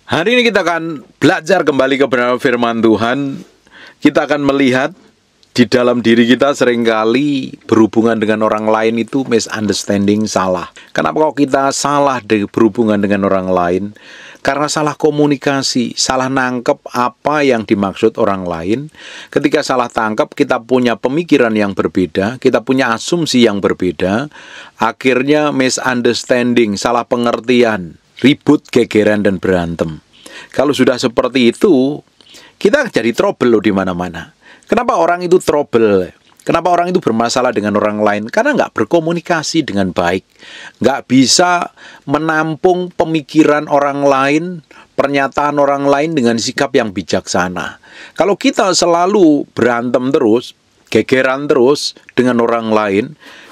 Hari ini kita akan belajar kembali kebenaran firman Tuhan. Kita akan melihat di dalam diri kita seringkali berhubungan dengan orang lain itu misunderstanding, salah. Kenapa kok kita salah berhubungan dengan orang lain? Karena salah komunikasi, salah nangkep apa yang dimaksud orang lain. Ketika salah tangkap, kita punya pemikiran yang berbeda, kita punya asumsi yang berbeda. Akhirnya misunderstanding, salah pengertian, ribut, gegeran, dan berantem. Kalau sudah seperti itu, kita jadi trouble loh di mana-mana. Kenapa orang itu trouble? Kenapa orang itu bermasalah dengan orang lain? Karena nggak berkomunikasi dengan baik. Nggak bisa menampung pemikiran orang lain, pernyataan orang lain dengan sikap yang bijaksana. Kalau kita selalu berantem terus, gegeran terus dengan orang lain,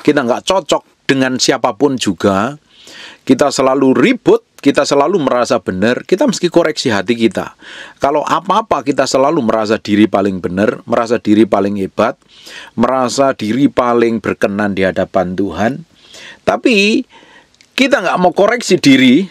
kita nggak cocok dengan siapapun juga, kita selalu ribut, kita selalu merasa benar, kita mesti koreksi hati kita. Kalau apa-apa kita selalu merasa diri paling benar, merasa diri paling hebat, merasa diri paling berkenan di hadapan Tuhan. Tapi kita nggak mau koreksi diri,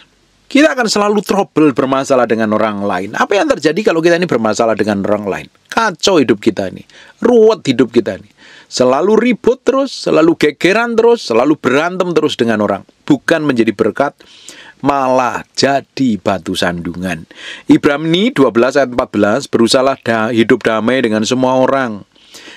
kita akan selalu trouble bermasalah dengan orang lain. Apa yang terjadi kalau kita ini bermasalah dengan orang lain? Kacau hidup kita ini, ruwet hidup kita ini. Selalu ribut terus, selalu gegeran terus, selalu berantem terus dengan orang. Bukan menjadi berkat, malah jadi batu sandungan. Ibrani 12 ayat 14, berusahalah hidup damai dengan semua orang.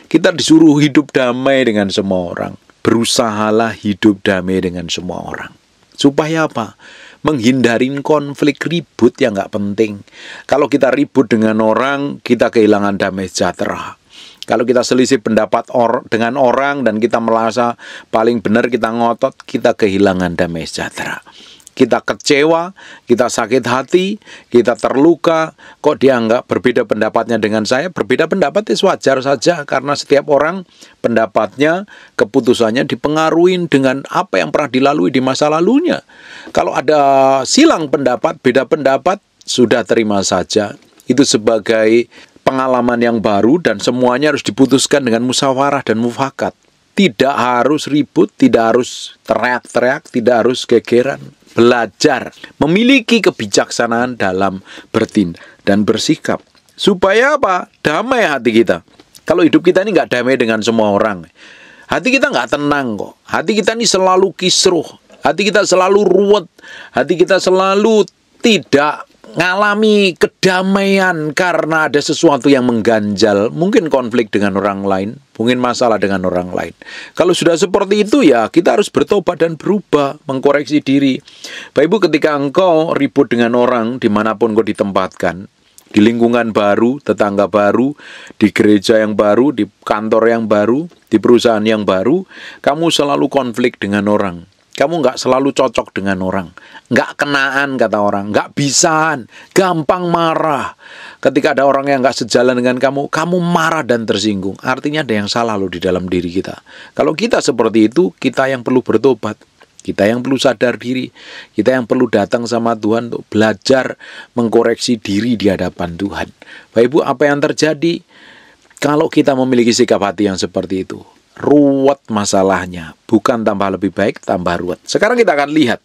Kita disuruh hidup damai dengan semua orang. Berusahalah hidup damai dengan semua orang. Supaya apa? Menghindarin konflik ribut yang nggak penting. Kalau kita ribut dengan orang, kita kehilangan damai sejahtera. Kalau kita selisih pendapat dengan orang dan kita merasa paling benar, kita ngotot, kita kehilangan damai sejahtera. Kita kecewa, kita sakit hati, kita terluka. Kok dia nggak berbeda pendapatnya dengan saya? Berbeda pendapat itu wajar saja, karena setiap orang pendapatnya, keputusannya dipengaruhi dengan apa yang pernah dilalui di masa lalunya. Kalau ada silang pendapat, beda pendapat, sudah terima saja. Itu sebagai pengalaman yang baru dan semuanya harus diputuskan dengan musyawarah dan mufakat. Tidak harus ribut, tidak harus teriak-teriak, tidak harus gegeran. Belajar memiliki kebijaksanaan dalam bertindak dan bersikap. Supaya apa? Damai hati kita. Kalau hidup kita ini nggak damai dengan semua orang, hati kita nggak tenang kok. Hati kita ini selalu kisruh, hati kita selalu ruwet, hati kita selalu tidak ngalami kedamaian karena ada sesuatu yang mengganjal, mungkin konflik dengan orang lain, mungkin masalah dengan orang lain. Kalau sudah seperti itu ya kita harus bertobat dan berubah, mengkoreksi diri. Bapak Ibu, ketika engkau ribut dengan orang dimanapun kau ditempatkan, di lingkungan baru, tetangga baru, di gereja yang baru, di kantor yang baru, di perusahaan yang baru, kamu selalu konflik dengan orang. Kamu nggak selalu cocok dengan orang. Nggak kenaan kata orang. Nggak bisaan. Gampang marah. Ketika ada orang yang nggak sejalan dengan kamu, kamu marah dan tersinggung. Artinya ada yang salah loh di dalam diri kita. Kalau kita seperti itu, kita yang perlu bertobat. Kita yang perlu sadar diri. Kita yang perlu datang sama Tuhan untuk belajar mengkoreksi diri di hadapan Tuhan. Bapak Ibu, apa yang terjadi kalau kita memiliki sikap hati yang seperti itu? Ruwet masalahnya, bukan tambah lebih baik, tambah ruwet. Sekarang kita akan lihat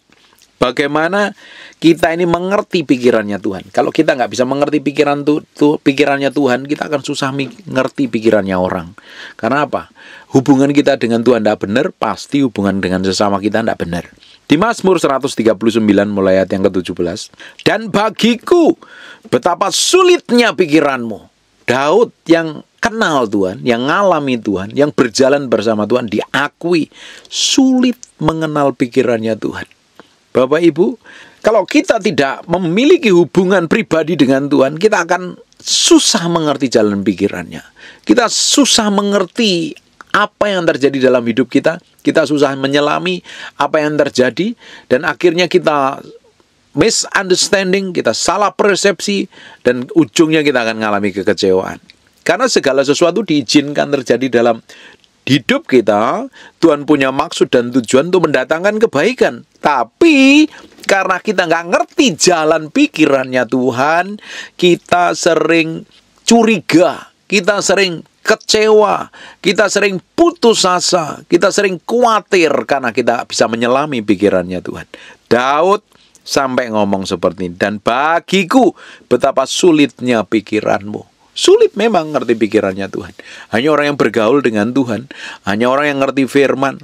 bagaimana kita ini mengerti pikirannya Tuhan. Kalau kita nggak bisa mengerti pikirannya Tuhan, kita akan susah mengerti pikirannya orang. Karena apa? Hubungan kita dengan Tuhan tidak benar, pasti hubungan dengan sesama kita tidak benar. Di Mazmur 139 mulai ayat yang ke-17, dan bagiku betapa sulitnya pikiranmu. Daud yang kenal Tuhan, yang ngalami Tuhan, yang berjalan bersama Tuhan, diakui sulit mengenal pikirannya Tuhan. Bapak Ibu, kalau kita tidak memiliki hubungan pribadi dengan Tuhan, kita akan susah mengerti jalan pikirannya. Kita susah mengerti apa yang terjadi dalam hidup kita. Kita susah menyelami apa yang terjadi, dan akhirnya kita misunderstanding, kita salah persepsi, dan ujungnya kita akan mengalami kekecewaan. Karena segala sesuatu diizinkan terjadi dalam hidup kita. Tuhan punya maksud dan tujuan untuk mendatangkan kebaikan. Tapi karena kita nggak ngerti jalan pikirannya Tuhan, kita sering curiga, kita sering kecewa, kita sering putus asa, kita sering khawatir karena kita bisa menyelami pikirannya Tuhan. Daud sampai ngomong seperti ini. Dan bagiku betapa sulitnya pikiranmu. Sulit memang ngerti pikirannya Tuhan. Hanya orang yang bergaul dengan Tuhan, hanya orang yang ngerti firman,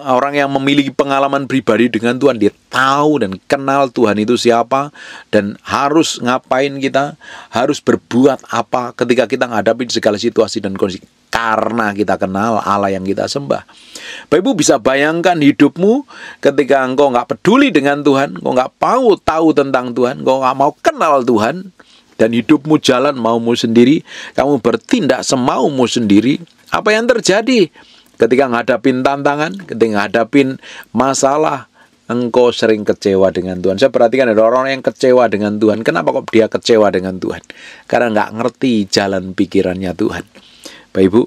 orang yang memiliki pengalaman pribadi dengan Tuhan, dia tahu dan kenal Tuhan itu siapa, dan harus ngapain kita, harus berbuat apa ketika kita menghadapi segala situasi dan kondisi. Karena kita kenal Allah yang kita sembah. Bapak Ibu bisa bayangkan hidupmu ketika engkau nggak peduli dengan Tuhan, engkau nggak mau tahu tentang Tuhan, engkau nggak mau kenal Tuhan, dan hidupmu jalan maumu sendiri, kamu bertindak semaumu sendiri. Apa yang terjadi? Ketika ngadapin tantangan, ketika ngadapin masalah, engkau sering kecewa dengan Tuhan. Saya perhatikan ada orang yang kecewa dengan Tuhan. Kenapa kok dia kecewa dengan Tuhan? Karena nggak ngerti jalan pikirannya Tuhan. Bapak Ibu,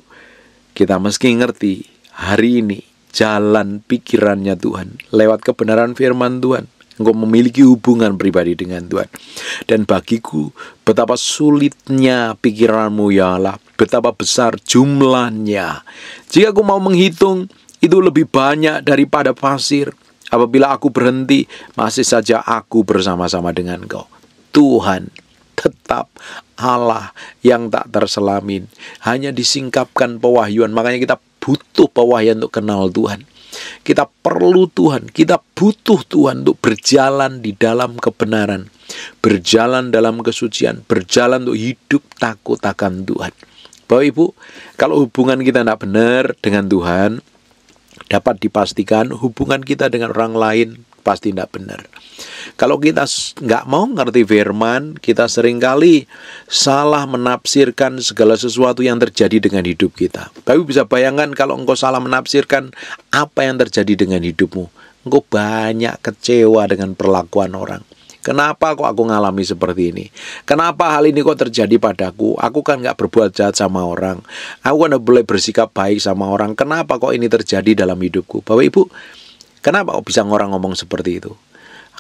kita mesti ngerti hari ini jalan pikirannya Tuhan lewat kebenaran firman Tuhan. Engkau memiliki hubungan pribadi dengan Tuhan. Dan bagiku betapa sulitnya pikiranmu ya Allah, betapa besar jumlahnya. Jika aku mau menghitung, itu lebih banyak daripada pasir. Apabila aku berhenti, masih saja aku bersama-sama dengan Engkau. Tuhan tetap Allah yang tak terselamin. Hanya disingkapkan pewahyuan. Makanya kita butuh pewahyuan untuk kenal Tuhan. Kita perlu Tuhan, kita butuh Tuhan untuk berjalan di dalam kebenaran, berjalan dalam kesucian, berjalan untuk hidup takut akan Tuhan. Bapak Ibu, kalau hubungan kita tidak benar dengan Tuhan, dapat dipastikan hubungan kita dengan orang lain pasti tidak benar. Kalau kita nggak mau ngerti firman, kita seringkali salah menafsirkan segala sesuatu yang terjadi dengan hidup kita. Tapi bisa bayangkan kalau engkau salah menafsirkan apa yang terjadi dengan hidupmu, engkau banyak kecewa dengan perlakuan orang. Kenapa kok aku ngalami seperti ini? Kenapa hal ini kok terjadi padaku? Aku kan nggak berbuat jahat sama orang. Aku kan boleh bersikap baik sama orang. Kenapa kok ini terjadi dalam hidupku? Bapak Ibu, kenapa kok bisa orang ngomong seperti itu?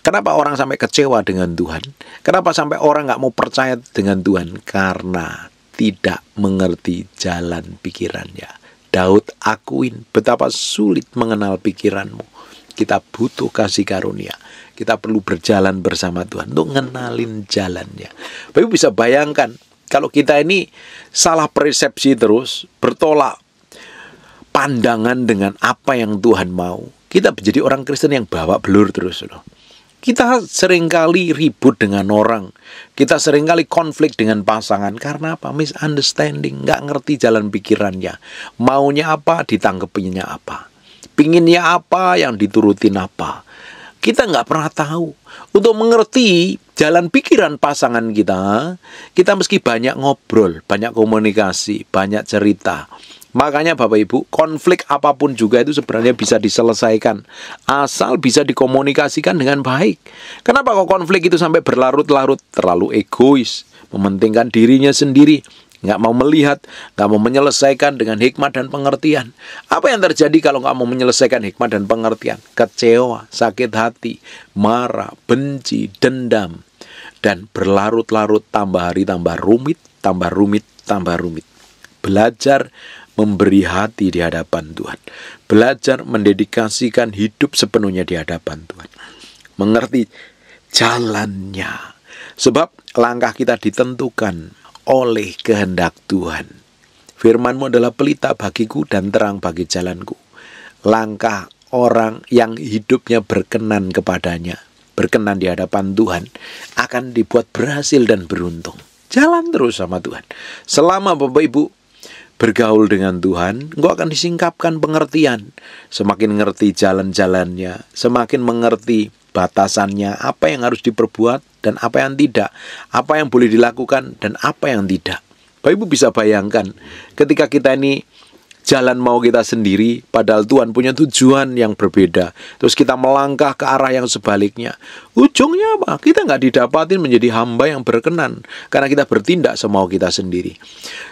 Kenapa orang sampai kecewa dengan Tuhan? Kenapa sampai orang nggak mau percaya dengan Tuhan? Karena tidak mengerti jalan pikirannya. Daud akuin betapa sulit mengenal pikiranmu. Kita butuh kasih karunia. Kita perlu berjalan bersama Tuhan untuk ngenalin jalannya. Bapak Ibu bisa bayangkan kalau kita ini salah persepsi terus, bertolak pandangan dengan apa yang Tuhan mau. Kita menjadi orang Kristen yang bawa belur terus loh. Kita seringkali ribut dengan orang. Kita seringkali konflik dengan pasangan. Karena apa? Misunderstanding. Nggak ngerti jalan pikirannya. Maunya apa, ditangkepinya apa. Pinginnya apa, yang diturutin apa. Kita nggak pernah tahu. Untuk mengerti jalan pikiran pasangan kita mesti banyak ngobrol, banyak komunikasi, banyak cerita. Makanya Bapak Ibu, konflik apapun juga itu sebenarnya bisa diselesaikan asal bisa dikomunikasikan dengan baik. Kenapa kok konflik itu sampai berlarut-larut? Terlalu egois, mementingkan dirinya sendiri, nggak mau melihat, nggak mau menyelesaikan dengan hikmat dan pengertian. Apa yang terjadi kalau nggak mau menyelesaikan hikmat dan pengertian? Kecewa, sakit hati, marah, benci, dendam, dan berlarut-larut, tambah hari tambah rumit, tambah rumit, tambah rumit. Belajar memberi hati di hadapan Tuhan. Belajar mendedikasikan hidup sepenuhnya di hadapan Tuhan. Mengerti jalannya. Sebab langkah kita ditentukan oleh kehendak Tuhan. Firman-Mu adalah pelita bagiku dan terang bagi jalanku. Langkah orang yang hidupnya berkenan kepadanya, berkenan di hadapan Tuhan, akan dibuat berhasil dan beruntung. Jalan terus sama Tuhan. Selama Bapak Ibu bergaul dengan Tuhan, engkau akan disingkapkan pengertian. Semakin ngerti jalan-jalannya, semakin mengerti batasannya, apa yang harus diperbuat dan apa yang tidak, apa yang boleh dilakukan dan apa yang tidak. Bapak Ibu bisa bayangkan, ketika kita ini jalan mau kita sendiri, padahal Tuhan punya tujuan yang berbeda. Terus kita melangkah ke arah yang sebaliknya. Ujungnya apa? Kita nggak didapatin menjadi hamba yang berkenan, karena kita bertindak semau kita sendiri.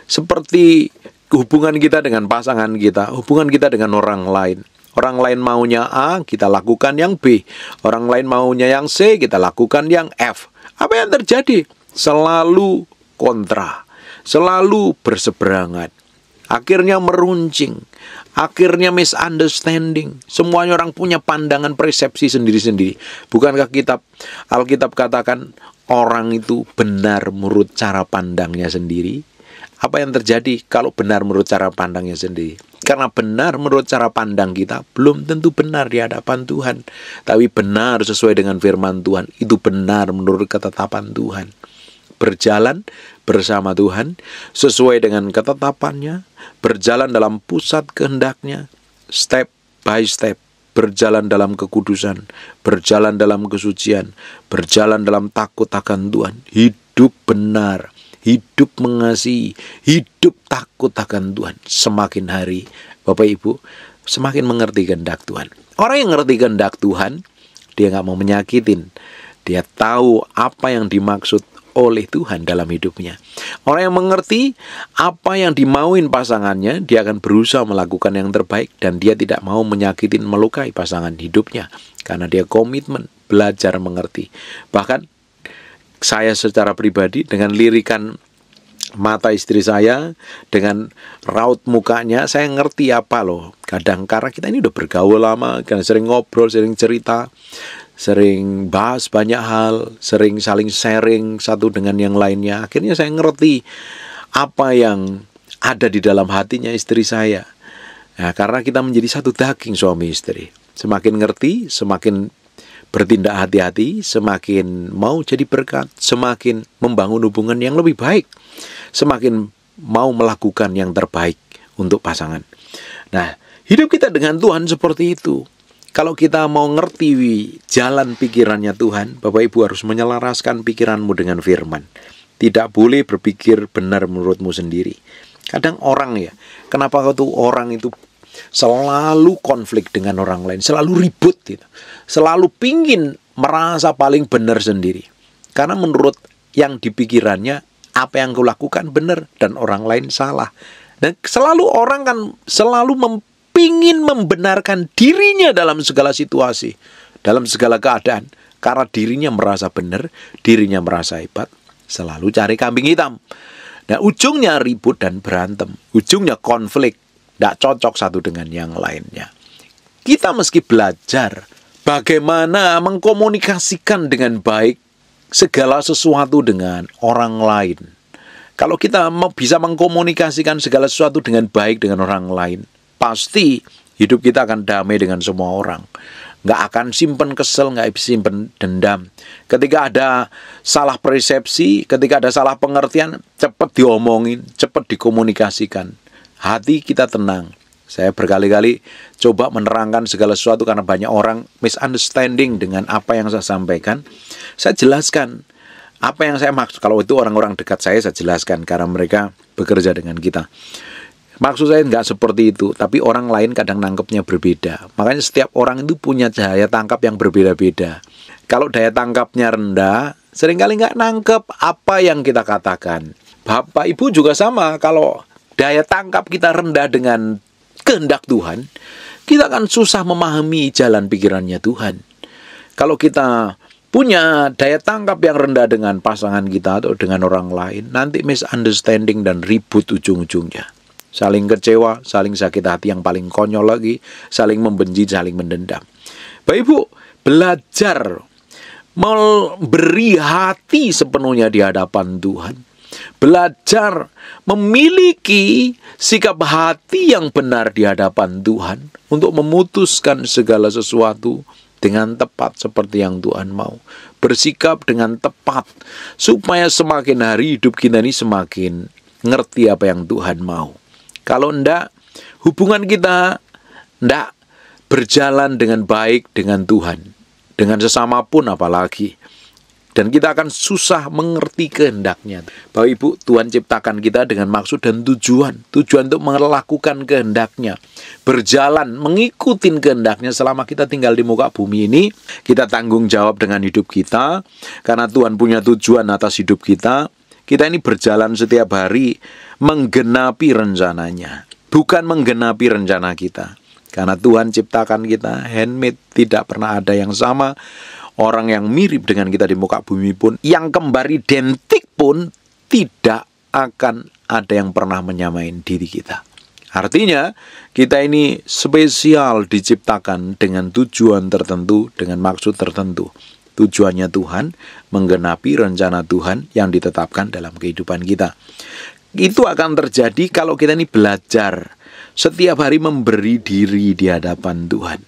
Seperti hubungan kita dengan pasangan kita, hubungan kita dengan orang lain. Orang lain maunya A, kita lakukan yang B. Orang lain maunya yang C, kita lakukan yang F. Apa yang terjadi? Selalu kontra, selalu berseberangan. akhirnya meruncing, akhirnya misunderstanding. Semuanya orang punya pandangan persepsi sendiri-sendiri. Bukankah Alkitab katakan orang itu benar menurut cara pandangnya sendiri? Apa yang terjadi kalau benar menurut cara pandangnya sendiri? Karena benar menurut cara pandang kita belum tentu benar di hadapan Tuhan. Tapi benar sesuai dengan firman Tuhan, itu benar menurut ketetapan Tuhan. Berjalan bersama Tuhan sesuai dengan ketetapannya, berjalan dalam pusat kehendaknya, step by step, berjalan dalam kekudusan, berjalan dalam kesucian, berjalan dalam takut akan Tuhan, hidup benar, hidup mengasihi, hidup takut akan Tuhan. Semakin hari, Bapak Ibu, semakin mengerti kehendak Tuhan. Orang yang ngerti kehendak Tuhan, dia gak mau menyakitin. Dia tahu apa yang dimaksud oleh Tuhan dalam hidupnya. Orang yang mengerti apa yang dimauin pasangannya, dia akan berusaha melakukan yang terbaik, dan dia tidak mau menyakitin, melukai pasangan hidupnya, karena dia komitmen belajar mengerti. Bahkan saya secara pribadi, dengan lirikan mata istri saya, dengan raut mukanya, saya ngerti apa loh. Kadang karena kita ini udah bergaul lama, kan sering ngobrol, sering cerita, sering bahas banyak hal, sering saling sharing satu dengan yang lainnya. Akhirnya saya ngerti apa yang ada di dalam hatinya istri saya. Nah, karena kita menjadi satu daging suami istri. Semakin ngerti, semakin bertindak hati-hati, semakin mau jadi berkat, semakin membangun hubungan yang lebih baik, semakin mau melakukan yang terbaik untuk pasangan. Nah, hidup kita dengan Tuhan seperti itu. Kalau kita mau ngerti jalan pikirannya Tuhan, Bapak Ibu harus menyelaraskan pikiranmu dengan firman. Tidak boleh berpikir benar menurutmu sendiri. Kadang orang ya, kenapa orang itu selalu konflik dengan orang lain, selalu ribut gitu, selalu pingin merasa paling benar sendiri. Karena menurut yang dipikirannya, apa yang kau lakukan benar dan orang lain salah. Dan selalu orang kan selalu pingin membenarkan dirinya dalam segala situasi, dalam segala keadaan. Karena dirinya merasa benar, dirinya merasa hebat, selalu cari kambing hitam. Nah, ujungnya ribut dan berantem, ujungnya konflik, tidak cocok satu dengan yang lainnya. Kita mesti belajar bagaimana mengkomunikasikan dengan baik segala sesuatu dengan orang lain. Kalau kita bisa mengkomunikasikan segala sesuatu dengan baik dengan orang lain, pasti hidup kita akan damai dengan semua orang. Nggak akan simpen kesel, nggak simpen dendam. Ketika ada salah persepsi, ketika ada salah pengertian, cepat diomongin, cepat dikomunikasikan. Hati kita tenang. Saya berkali-kali coba menerangkan segala sesuatu karena banyak orang misunderstanding dengan apa yang saya sampaikan. Saya jelaskan apa yang saya maksud. Kalau itu orang-orang dekat saya jelaskan karena mereka bekerja dengan kita. Maksud saya nggak seperti itu, tapi orang lain kadang nangkepnya berbeda. Makanya setiap orang itu punya daya tangkap yang berbeda-beda. Kalau daya tangkapnya rendah, seringkali nggak nangkep apa yang kita katakan. Bapak Ibu juga sama, kalau daya tangkap kita rendah dengan kehendak Tuhan, kita akan susah memahami jalan pikirannya Tuhan. Kalau kita punya daya tangkap yang rendah dengan pasangan kita atau dengan orang lain, nanti misunderstanding dan ribut ujung-ujungnya. Saling kecewa, saling sakit hati, yang paling konyol lagi, saling membenci, saling mendendam. Bapak Ibu, belajar memberi hati sepenuhnya di hadapan Tuhan. Belajar memiliki sikap hati yang benar di hadapan Tuhan untuk memutuskan segala sesuatu dengan tepat seperti yang Tuhan mau. Bersikap dengan tepat supaya semakin hari hidup kita ini semakin ngerti apa yang Tuhan mau. Kalau enggak, hubungan kita enggak berjalan dengan baik dengan Tuhan, dengan sesama pun apalagi. Dan kita akan susah mengerti kehendaknya. Bapak Ibu, Tuhan ciptakan kita dengan maksud dan tujuan. Tujuan untuk melakukan kehendaknya. Berjalan, mengikuti kehendaknya selama kita tinggal di muka bumi ini. Kita tanggung jawab dengan hidup kita. Karena Tuhan punya tujuan atas hidup kita. Kita ini berjalan setiap hari menggenapi rencananya. Bukan menggenapi rencana kita. Karena Tuhan ciptakan kita handmade, tidak pernah ada yang sama. Orang yang mirip dengan kita di muka bumi pun, yang kembar identik pun, tidak akan ada yang pernah menyamain diri kita. Artinya, kita ini spesial diciptakan dengan tujuan tertentu, dengan maksud tertentu. Tujuannya Tuhan, menggenapi rencana Tuhan yang ditetapkan dalam kehidupan kita. Itu akan terjadi kalau kita ini belajar setiap hari memberi diri di hadapan Tuhan.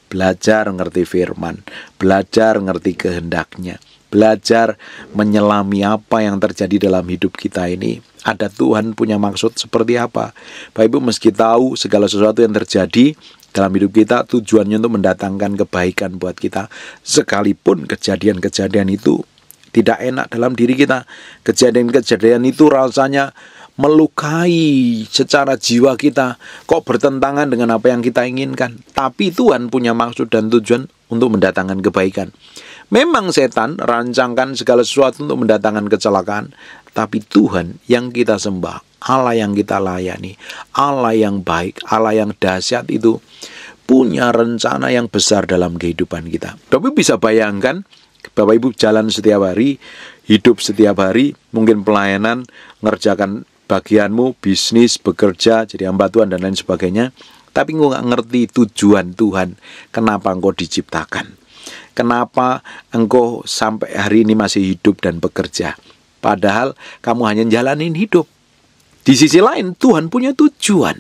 Belajar ngerti firman, belajar ngerti kehendaknya, belajar menyelami apa yang terjadi dalam hidup kita ini. Ada Tuhan punya maksud seperti apa. Bapak Ibu meski tahu segala sesuatu yang terjadi dalam hidup kita tujuannya untuk mendatangkan kebaikan buat kita. Sekalipun kejadian-kejadian itu tidak enak dalam diri kita. Kejadian-kejadian itu rasanya melukai secara jiwa kita. Kok bertentangan dengan apa yang kita inginkan. Tapi Tuhan punya maksud dan tujuan untuk mendatangkan kebaikan. Memang setan rancangkan segala sesuatu untuk mendatangkan kecelakaan. Tapi Tuhan yang kita sembah, Allah yang kita layani, Allah yang baik, Allah yang dahsyat itu punya rencana yang besar dalam kehidupan kita. Bapak Ibu bisa bayangkan, Bapak Ibu jalan setiap hari, hidup setiap hari, mungkin pelayanan, ngerjakan bagianmu, bisnis, bekerja, jadi hamba Tuhan dan lain sebagainya. Tapi engkau gak ngerti tujuan Tuhan, kenapa engkau diciptakan. Kenapa engkau sampai hari ini masih hidup dan bekerja. Padahal kamu hanya jalanin hidup. Di sisi lain Tuhan punya tujuan.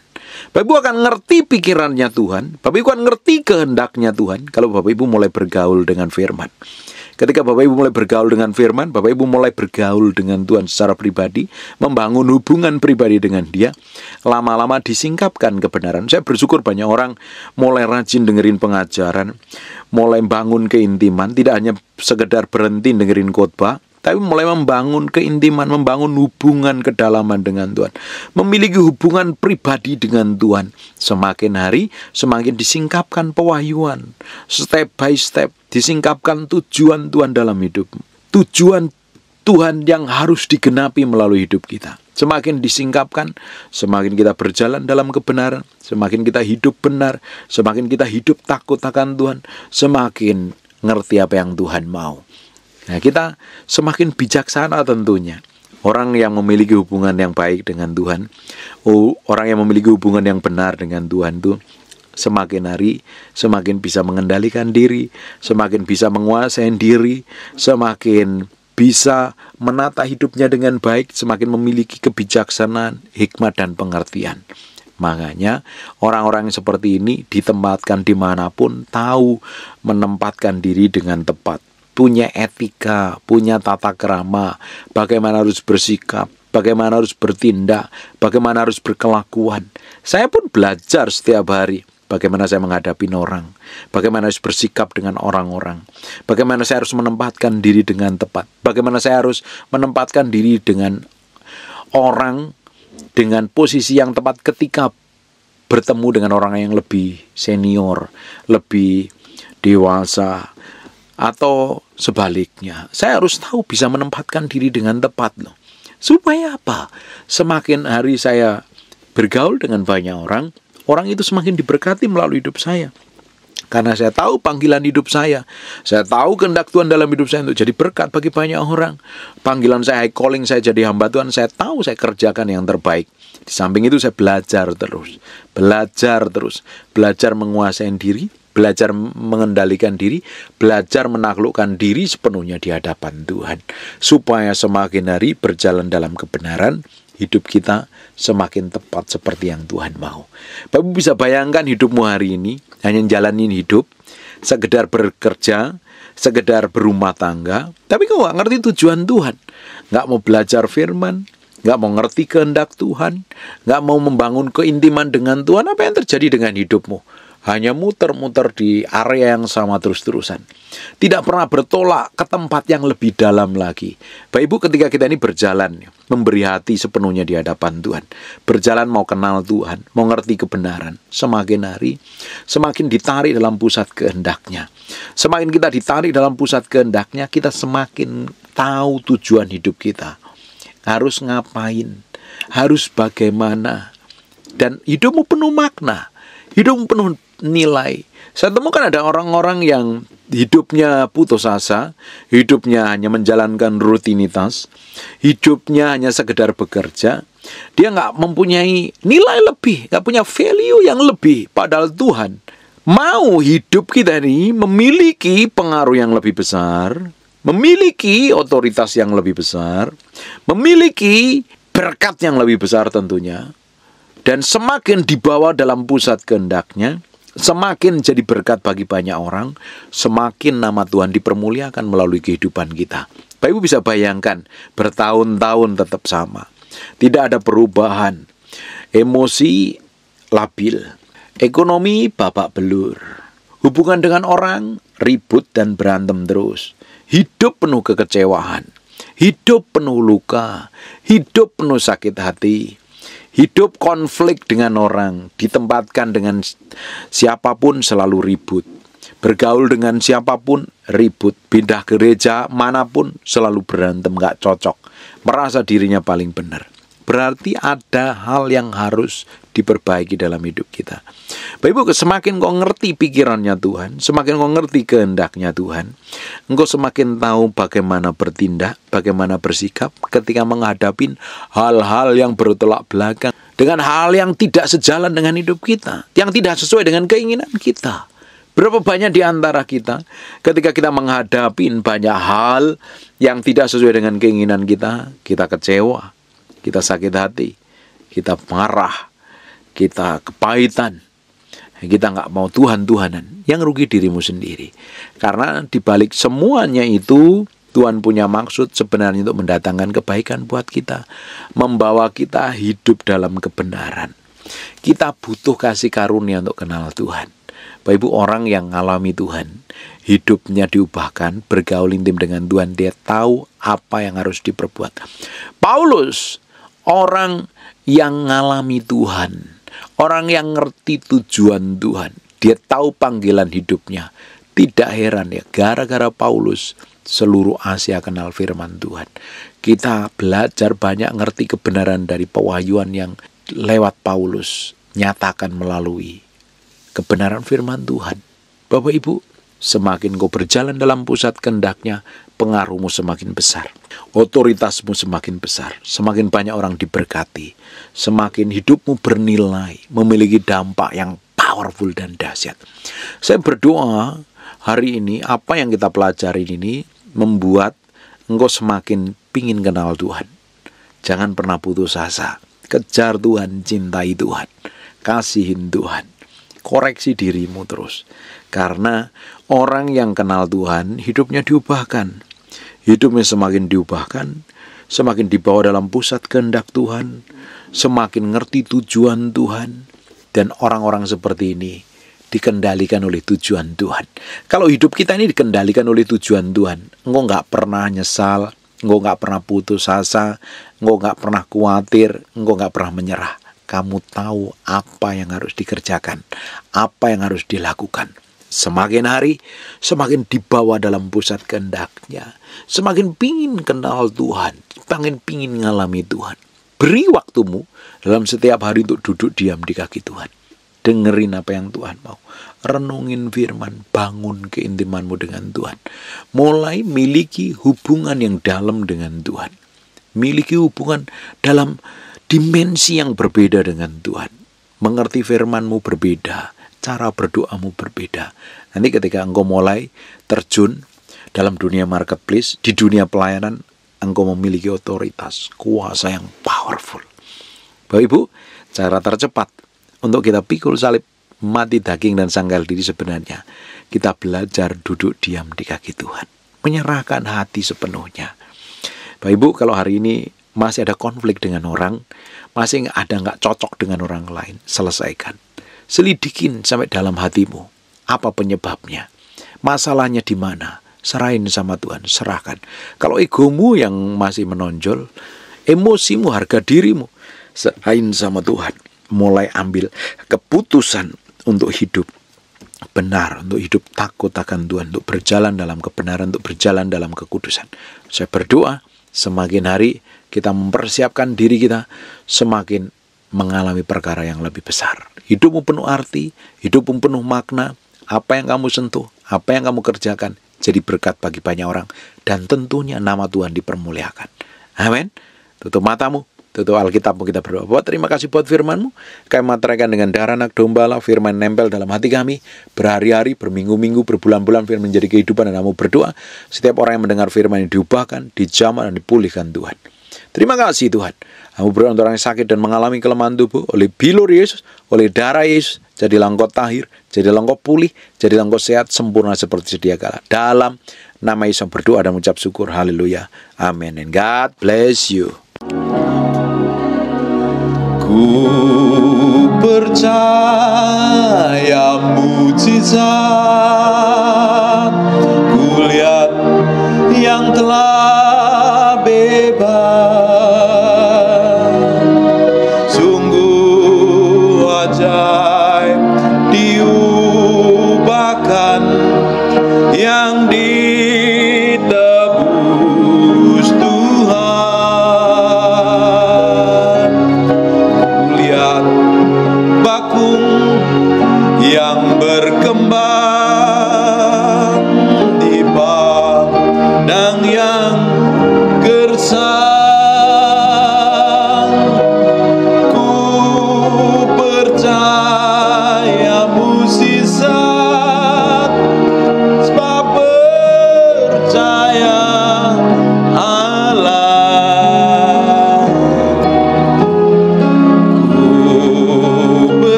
Bapak Ibu akan ngerti pikirannya Tuhan. Bapak Ibu akan ngerti kehendaknya Tuhan kalau Bapak Ibu mulai bergaul dengan firman. Ketika Bapak Ibu mulai bergaul dengan firman, Bapak Ibu mulai bergaul dengan Tuhan secara pribadi, membangun hubungan pribadi dengan Dia, lama-lama disingkapkan kebenaran. Saya bersyukur banyak orang mulai rajin dengerin pengajaran, mulai bangun keintiman, tidak hanya sekedar berhenti dengerin khotbah, tapi mulai membangun keintiman, membangun hubungan kedalaman dengan Tuhan, memiliki hubungan pribadi dengan Tuhan. Semakin hari, semakin disingkapkan pewahyuan, step by step, disingkapkan tujuan Tuhan dalam hidup. Tujuan Tuhan yang harus digenapi melalui hidup kita. Semakin disingkapkan, semakin kita berjalan dalam kebenaran, semakin kita hidup benar, semakin kita hidup takut akan Tuhan, semakin ngerti apa yang Tuhan mau. Nah, kita semakin bijaksana tentunya. Orang yang memiliki hubungan yang baik dengan Tuhan, orang yang memiliki hubungan yang benar dengan Tuhan itu semakin hari semakin bisa mengendalikan diri, semakin bisa menguasai diri, semakin bisa menata hidupnya dengan baik, semakin memiliki kebijaksanaan, hikmat dan pengertian. Makanya orang-orang yang seperti ini ditempatkan dimanapun tahu menempatkan diri dengan tepat. Punya etika, punya tata krama, bagaimana harus bersikap, bagaimana harus bertindak, bagaimana harus berkelakuan. Saya pun belajar setiap hari bagaimana saya menghadapi orang, bagaimana harus bersikap dengan orang-orang, bagaimana saya harus menempatkan diri dengan tepat, bagaimana saya harus menempatkan diri dengan orang dengan posisi yang tepat ketika bertemu dengan orang yang lebih senior, lebih dewasa, atau sebaliknya. Saya harus tahu bisa menempatkan diri dengan tepat loh. Supaya apa? Semakin hari saya bergaul dengan banyak orang, orang itu semakin diberkati melalui hidup saya. Karena saya tahu panggilan hidup saya tahu kehendak Tuhan dalam hidup saya untuk jadi berkat bagi banyak orang. Panggilan saya, high calling saya jadi hamba Tuhan, saya tahu saya kerjakan yang terbaik. Di samping itu saya belajar terus, belajar menguasai diri, belajar mengendalikan diri, belajar menaklukkan diri sepenuhnya di hadapan Tuhan. Supaya semakin hari berjalan dalam kebenaran, hidup kita semakin tepat seperti yang Tuhan mau. Bapak bisa bayangkan hidupmu hari ini, hanya jalanin hidup, sekedar bekerja, sekedar berumah tangga, tapi kau gak ngerti tujuan Tuhan. Gak mau belajar firman, gak mau ngerti kehendak Tuhan, gak mau membangun keintiman dengan Tuhan, apa yang terjadi dengan hidupmu? Hanya muter-muter di area yang sama terus-terusan. Tidak pernah bertolak ke tempat yang lebih dalam lagi. Bapak Ibu, ketika kita ini berjalan, memberi hati sepenuhnya di hadapan Tuhan, berjalan mau kenal Tuhan, mau ngerti kebenaran, semakin hari, semakin ditarik dalam pusat kehendaknya. Semakin kita ditarik dalam pusat kehendaknya, kita semakin tahu tujuan hidup kita. Harus ngapain, harus bagaimana, dan hidupmu penuh makna. Hidupmu penuh nilai. Saya temukan ada orang-orang yang hidupnya putus asa, hidupnya hanya menjalankan rutinitas, hidupnya hanya sekedar bekerja. Dia nggak mempunyai nilai lebih, nggak punya value yang lebih. Padahal Tuhan mau hidup kita ini memiliki pengaruh yang lebih besar, memiliki otoritas yang lebih besar, memiliki berkat yang lebih besar tentunya. Dan semakin dibawa dalam pusat kehendaknya, semakin jadi berkat bagi banyak orang, semakin nama Tuhan dipermuliakan melalui kehidupan kita. Bapak Ibu bisa bayangkan, bertahun-tahun tetap sama. Tidak ada perubahan. Emosi labil. Ekonomi babak belur. Hubungan dengan orang ribut dan berantem terus. Hidup penuh kekecewaan. Hidup penuh luka. Hidup penuh sakit hati. Hidup konflik dengan orang, ditempatkan dengan siapapun selalu ribut. Bergaul dengan siapapun ribut. Pindah gereja manapun selalu berantem, gak cocok. Merasa dirinya paling benar. Berarti ada hal yang harus diperbaiki dalam hidup kita. Bapak Ibu, semakin kau ngerti pikirannya Tuhan, semakin kau ngerti kehendaknya Tuhan, engkau semakin tahu bagaimana bertindak, bagaimana bersikap ketika menghadapi hal-hal yang bertolak belakang dengan hal yang tidak sejalan dengan hidup kita, yang tidak sesuai dengan keinginan kita. Berapa banyak di antara kita ketika kita menghadapi banyak hal yang tidak sesuai dengan keinginan kita, kita kecewa, kita sakit hati, kita marah, kita kepahitan, kita nggak mau Tuhan-Tuhanan, yang rugi dirimu sendiri. Karena dibalik semuanya itu, Tuhan punya maksud sebenarnya untuk mendatangkan kebaikan buat kita, membawa kita hidup dalam kebenaran. Kita butuh kasih karunia untuk kenal Tuhan. Bapak Ibu, orang yang mengalami Tuhan, hidupnya diubahkan, bergaul intim dengan Tuhan, dia tahu apa yang harus diperbuat. Paulus, orang yang mengalami Tuhan, orang yang ngerti tujuan Tuhan, dia tahu panggilan hidupnya. Tidak heran ya, gara-gara Paulus, seluruh Asia kenal firman Tuhan. Kita belajar banyak ngerti kebenaran dari pewahyuan yang lewat Paulus, nyatakan melalui kebenaran firman Tuhan. Bapak Ibu, semakin kau berjalan dalam pusat kehendaknya, pengaruhmu semakin besar, otoritasmu semakin besar, semakin banyak orang diberkati, semakin hidupmu bernilai, memiliki dampak yang powerful dan dahsyat. Saya berdoa hari ini apa yang kita pelajari ini membuat engkau semakin pingin kenal Tuhan. Jangan pernah putus asa. Kejar Tuhan, cintai Tuhan, kasihin Tuhan. Koreksi dirimu terus. Karena orang yang kenal Tuhan, hidupnya diubahkan. Hidupnya semakin diubahkan, semakin dibawa dalam pusat kehendak Tuhan, semakin ngerti tujuan Tuhan. Dan orang-orang seperti ini dikendalikan oleh tujuan Tuhan. Kalau hidup kita ini dikendalikan oleh tujuan Tuhan, engkau gak pernah nyesal, engkau gak pernah putus asa, engkau gak pernah khawatir, engkau gak pernah menyerah. Kamu tahu apa yang harus dikerjakan, apa yang harus dilakukan. Semakin hari, semakin dibawa dalam pusat kehendaknya. Semakin pingin kenal Tuhan, semakin pingin ngalami Tuhan. Beri waktumu dalam setiap hari untuk duduk diam di kaki Tuhan. Dengerin apa yang Tuhan mau. Renungin firman, bangun keintimanmu dengan Tuhan. Mulai miliki hubungan yang dalam dengan Tuhan. Miliki hubungan dalam dimensi yang berbeda dengan Tuhan. Mengerti firman-Mu berbeda, cara berdoamu berbeda. Nanti ketika engkau mulai terjun dalam dunia marketplace, di dunia pelayanan, engkau memiliki otoritas, kuasa yang powerful. Bapak Ibu, cara tercepat untuk kita pikul salib, mati daging dan sangkal diri sebenarnya, kita belajar duduk diam di kaki Tuhan. Menyerahkan hati sepenuhnya. Bapak Ibu, kalau hari ini masih ada konflik dengan orang, masih ada nggak cocok dengan orang lain, selesaikan. Selidikin sampai dalam hatimu. Apa penyebabnya? Masalahnya di mana? Serahin sama Tuhan, serahkan. Kalau egomu yang masih menonjol, emosimu, harga dirimu, serahin sama Tuhan. Mulai ambil keputusan untuk hidup benar, untuk hidup takut akan Tuhan, untuk berjalan dalam kebenaran, untuk berjalan dalam kekudusan. Saya berdoa, semakin hari kita mempersiapkan diri kita, semakin mengalami perkara yang lebih besar. Hidupmu penuh arti, hidupmu penuh makna. Apa yang kamu sentuh, apa yang kamu kerjakan, jadi berkat bagi banyak orang. Dan tentunya nama Tuhan dipermuliakan. Amin. Tutup matamu, tutup Alkitabmu, kita berdoa. Bapak, terima kasih buat firman-Mu. Kami materaikan dengan darah anak domba, firman nempel dalam hati kami. Berhari-hari, berminggu-minggu, berbulan-bulan firman menjadi kehidupan, dan kamu berdoa. Setiap orang yang mendengar firman ini diubahkan, dijamah, dan dipulihkan Tuhan. Terima kasih Tuhan. Kamu berdoa untuk orang yang sakit dan mengalami kelemahan tubuh oleh bilur Yesus, oleh darah Yesus. Jadilah engkau tahir, jadilah engkau pulih, jadilah engkau sehat sempurna seperti sedia kala. Dalam nama Yesus berdoa dan mengucap syukur. Haleluya. Amin. And God bless you. Ku percaya mujizat, ku lihat yang telah bebas.